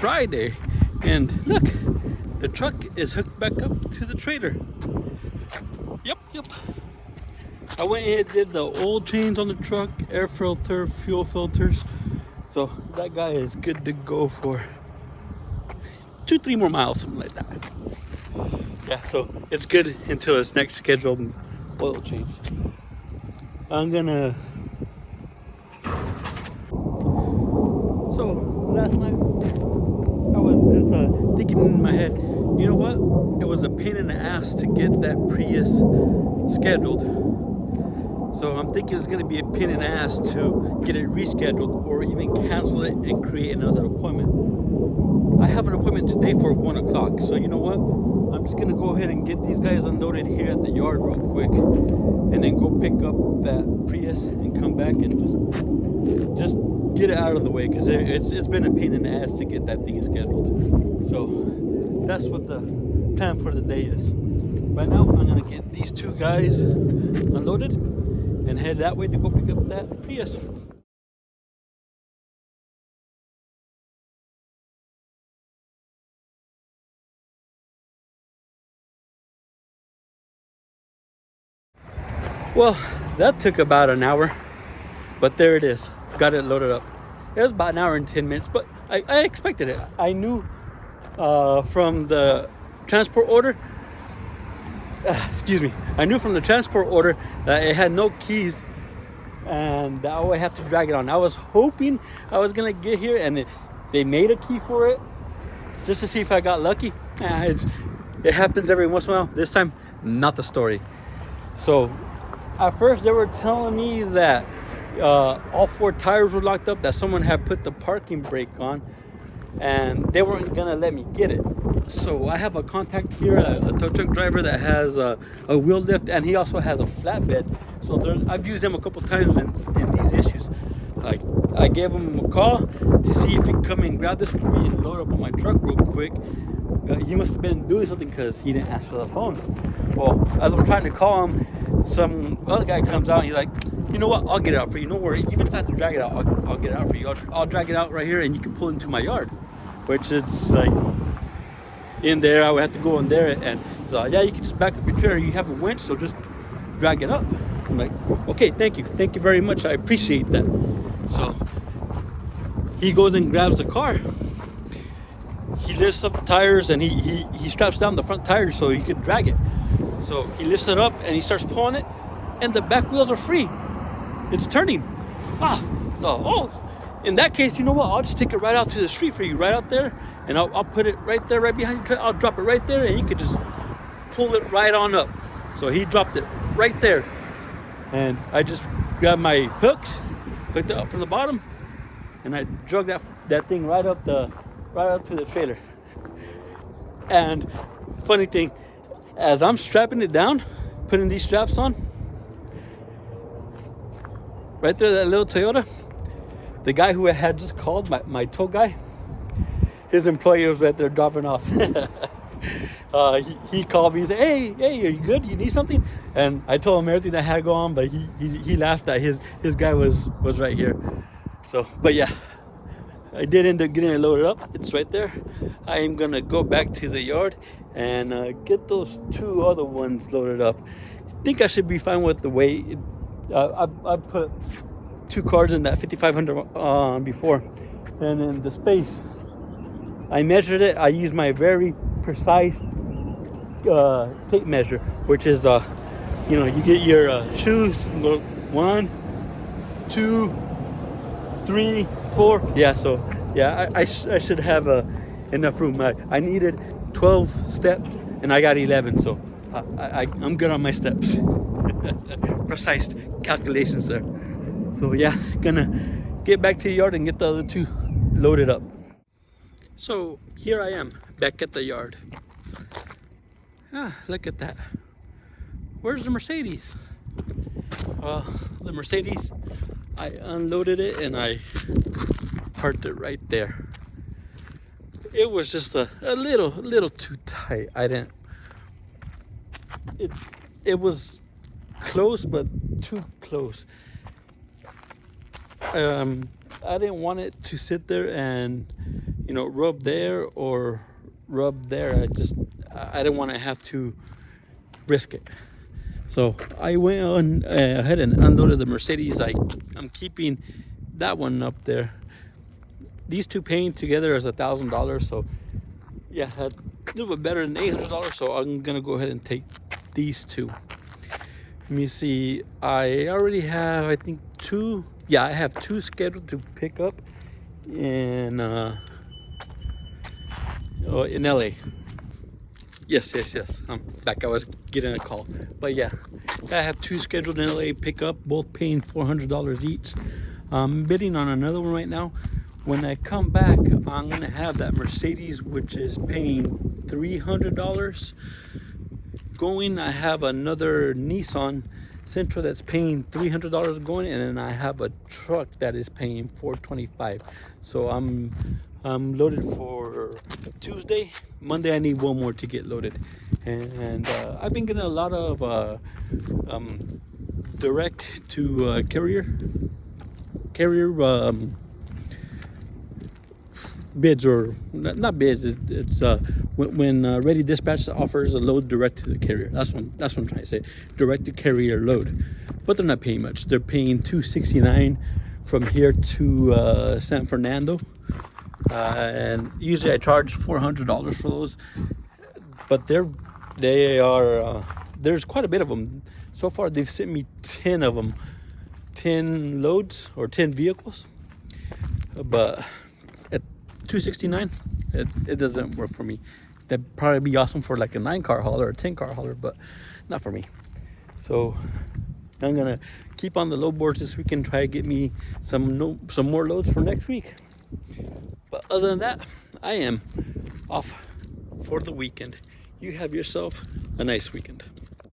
Friday, and look, the truck is hooked back up to the trailer. Yep. I went and did the oil change on the truck, air filter, fuel filters. So that guy is good to go for 2-3 more miles, something like that. Yeah, so it's good until his next scheduled oil change. I'm gonna. So last night I was just thinking in my head, you know what? It was a pain in the ass to get that Prius scheduled. So I'm thinking it's gonna be a pain in the ass to get it rescheduled or even cancel it and create another appointment. I have an appointment today for 1 o'clock. So you know what? I'm just gonna go ahead and get these guys unloaded here at the yard real quick, and then go pick up that Prius and come back and just get it out of the way, because it's been a pain in the ass to get that thing scheduled. So that's what the plan for the day is. Right now I'm gonna get these two guys unloaded and head that way to go pick up that Prius. Well, that took about an hour, but there it is. Got it loaded up. It was about an hour and 10 minutes, but I expected it. I knew from the transport order, I knew from the transport order that it had no keys and that I would have to drag it on. I was hoping I was gonna get here and they made a key for it just to see if I got lucky. It happens every once in a while. This time, not the story. So at first they were telling me that all 4 tires were locked up, that someone had put the parking brake on, and they weren't gonna let me get it. So I have a contact here, a tow truck driver that has a wheel lift, and he also has a flatbed. So I've used him a couple times in these issues. I gave him a call to see if he could come and grab this for me and load up on my truck real quick. He must have been doing something because he didn't answer the phone. Well, as I'm trying to call him, some other guy comes out and he's like, you know what, I'll get it out for you, don't worry. Even if I have to drag it out, I'll get it out for you. I'll drag it out right here and you can pull into my yard. Which is like, in there, I would have to go in there, and so yeah, you can just back up your trailer. You have a winch, so just drag it up. I'm like, okay, thank you very much, I appreciate that. So he goes and grabs the car. He lifts up the tires and he straps down the front tires so he could drag it. So he lifts it up and he starts pulling it, and the back wheels are free. It's turning. In that case, you know what? I'll just take it right out to the street for you, right out there, and I'll put it right there, right behind you. I'll drop it right there, and you can just pull it right on up. So he dropped it right there, and I just grabbed my hooks, hooked it up from the bottom, and I drug that thing right up to the trailer. And funny thing, as I'm strapping it down, putting these straps on, right there, that little Toyota, the guy who had just called, my tow guy, his employee was right there dropping off. He called me and said, hey, are you good? You need something? And I told him everything that had to go on, but he laughed that his guy was right here. So, but yeah, I did end up getting it loaded up. It's right there. I am gonna go back to the yard and get those 2 other ones loaded up. I think I should be fine with the weight. I put 2 cars in that 5500 before, and then the space, I measured it. I used my very precise tape measure, which is you get your shoes, 1, 2, 3, 4. Yeah, so yeah, I should have enough room. I needed 12 steps and I got 11, so I'm good on my steps. Precise calculations there. So yeah, gonna get back to the yard and get the other 2 loaded up. So here I am back at the yard. Look at that. Where's the Mercedes? The Mercedes, I unloaded it and I parked it right there. It was just a little too tight. It was close, but too close. I didn't want it to sit there and you know, rub there or rub there. I didn't want to have to risk it. So I went on ahead and unloaded the Mercedes. I'm keeping that one up there. These two paying together is $1,000. So yeah, a little bit better than $800. So I'm gonna go ahead and take these two. Let me see. I already have, I think, two. Yeah, I have two scheduled to pick up in LA. Yes. I'm back. I was getting a call, but yeah, I have two scheduled in LA pickup, both paying $400 each. I'm bidding on another one right now. When I come back, I'm gonna have that Mercedes, which is paying $300 going. I have another Nissan Sentra that's paying $300 going, and then I have a truck that is paying $425. So I'm loaded for Tuesday. Monday I need one more to get loaded, and I've been getting a lot of direct to carrier bids, or not bids. It's when Ready Dispatch offers a load direct to the carrier. That's what I'm trying to say. Direct to carrier load, but they're not paying much. They're paying $269 from here to San Fernando, and usually I charge $400 for those. But they are there's quite a bit of them. So far they've sent me 10 of them, 10 loads or 10 vehicles, but at $269 it doesn't work for me. That'd probably be awesome for like a 9-car hauler or a 10-car hauler, but not for me. So I'm gonna keep on the load boards this week and try to get me some more loads for next week. But other than that, I am off for the weekend. You have yourself a nice weekend.